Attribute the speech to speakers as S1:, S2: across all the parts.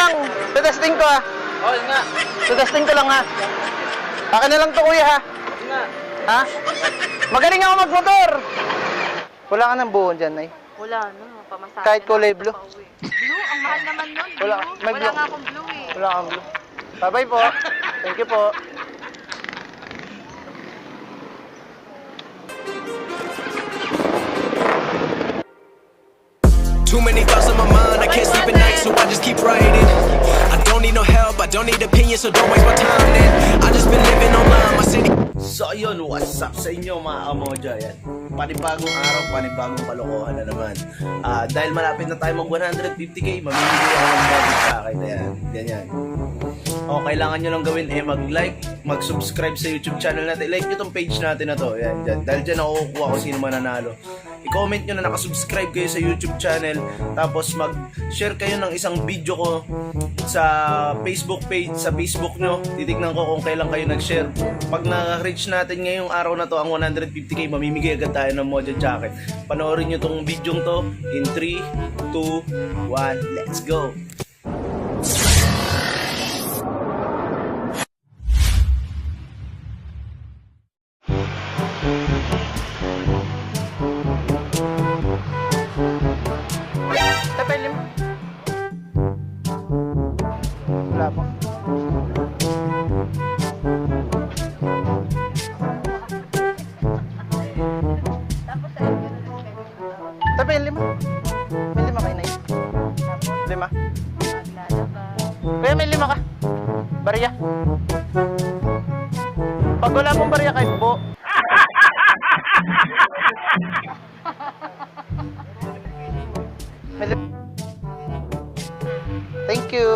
S1: lang. Testing ko ha.
S2: Oo nga.
S1: Testing ko lang ha. Akin na lang to kuya ha.
S2: Oo nga.
S1: Ha? Magaling ako magmotor. Wala ka ng buhon dyan, Nay.
S3: Wala na, pamasahe.
S1: Kahit kulay blue.
S3: Blue, ang mahal naman nun. Blue.
S1: Wala, may
S3: Wala
S1: blue.
S3: nga akong blue eh.
S1: Wala kang blue. Bye-bye po. Thank you po.
S4: Too many thoughts on my mind, I can't sleep at night, so I just keep writing. I don't need no help, I don't need opinions, so don't waste my time then. I just been living online, my city.
S2: So ayun, what's up sa inyo mga kamoja? Yan. Panibagong araw, panibagong kalokohan na naman. Dahil malapit na tayo mag 150k, mamimili ako ng budget sa akin. Ayan, yan. O, kailangan nyo lang gawin mag-like, mag-subscribe sa YouTube channel natin. Like nyo tong page natin na to. Ayan, dyan. Dahil dyan nakukuha ko sino mananalo. I-comment nyo na nakasubscribe kayo sa YouTube channel. Tapos mag-share kayo ng isang video ko sa Facebook page, sa Facebook nyo. Titignan ko kung kailan kayo nag-share. Pag na-reach natin ngayong araw na to ang 150k, mamimigay agad tayo ng Moja Jacket. Panoorin nyo tong video to in 3, 2, 1, let's go!
S1: Tapelim. Wala po. Tapi yung lima. May lima kayo, Nay. Lima. Kaya may lima ka. Barya. Pag wala pong barya kayo po. May lima. Thank you.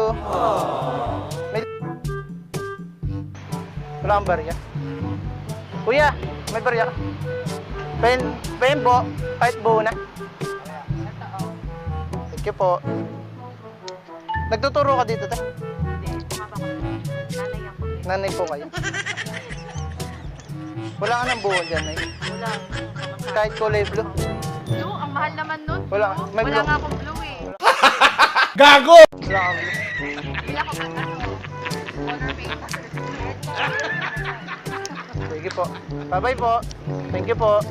S1: May... Wala kang barya. Kuya, may barya ka. Pen po. Kahit buo na. Thank you po. Nagtuturo ka dito, te? Nanay po kayo. Wala ka ng buo dyan, Nay.
S3: Wala.
S1: Kahit kulay blue.
S3: Blue, ang mahal naman nun.
S1: Wala, may
S3: Wala
S1: blue.
S3: nga akong blue eh.
S1: Gago! Wala kang blue.
S3: Bila ko ba color paper.
S1: Sige po. Bye-bye po. Thank you po.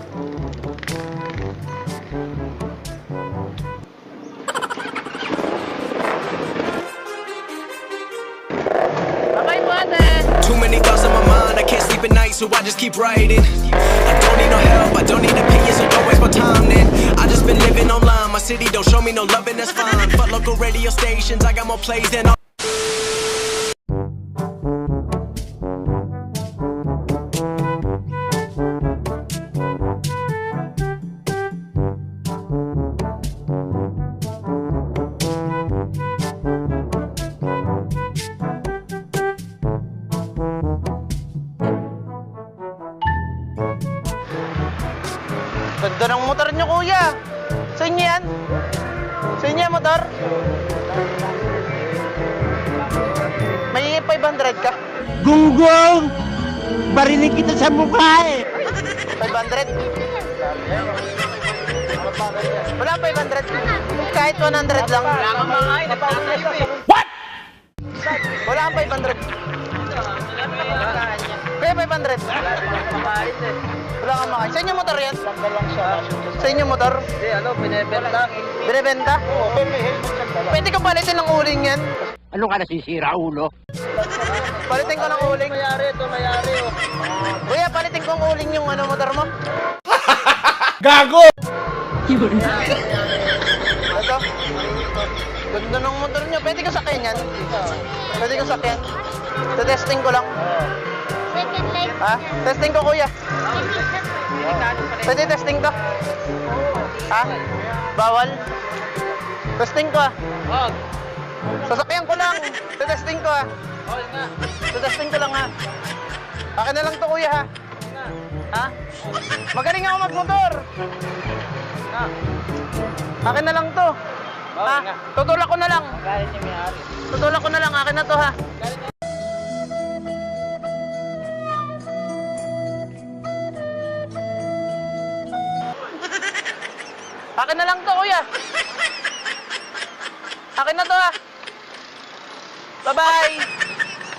S1: Bye-bye po, ate.
S4: Too many thoughts on my mind, I can't sleep at night, so I just keep writing. I don't need no help, I don't need opinions, so don't waste my time then. I just been living online, my city don't show me no love and that's fine. Fuck local radio stations, I got more plays than all.
S1: Ganda ng motor nyo, kuya. Sa inyo yan? Sa inyo yan, motor? May 500 ka?
S5: Gunggong! Barinig kita sa mukha eh!
S1: 500? Wala 500? Kahit 100 lang. What? Wala kang 500? Kaya 500? Wala kang makain. Sa inyo motor yan? Sa inyo motor?
S2: Hindi, binibenta.
S1: Binibenta? Pwede ka palitin ng uling yan.
S5: Ano ka nasisira, ulo?
S1: Palitin ko ng uling.
S2: Mayari.
S1: Kuya, palitin ko ng uling yung motor mo.
S5: Gago!
S1: Ito. Ganda ng motor nyo. Pwede ko sakyan yan. Pwede ko sakyan. Testing ko lang. Ha? Testing ko, kuya. Pwede testing to? Ha? Bawal? Testing ko ah. Sasakyan ko lang. Testing ko ah. Testing ko lang ha. Akin na lang to, kuya ha. Ha? Magaling ako magmotor. Akin na lang to. Ha? Tutulak ko na lang. Tutulak ko na lang. Akin na to ha. Akin na lang to, kuya. Akin na to ha. Bye-bye!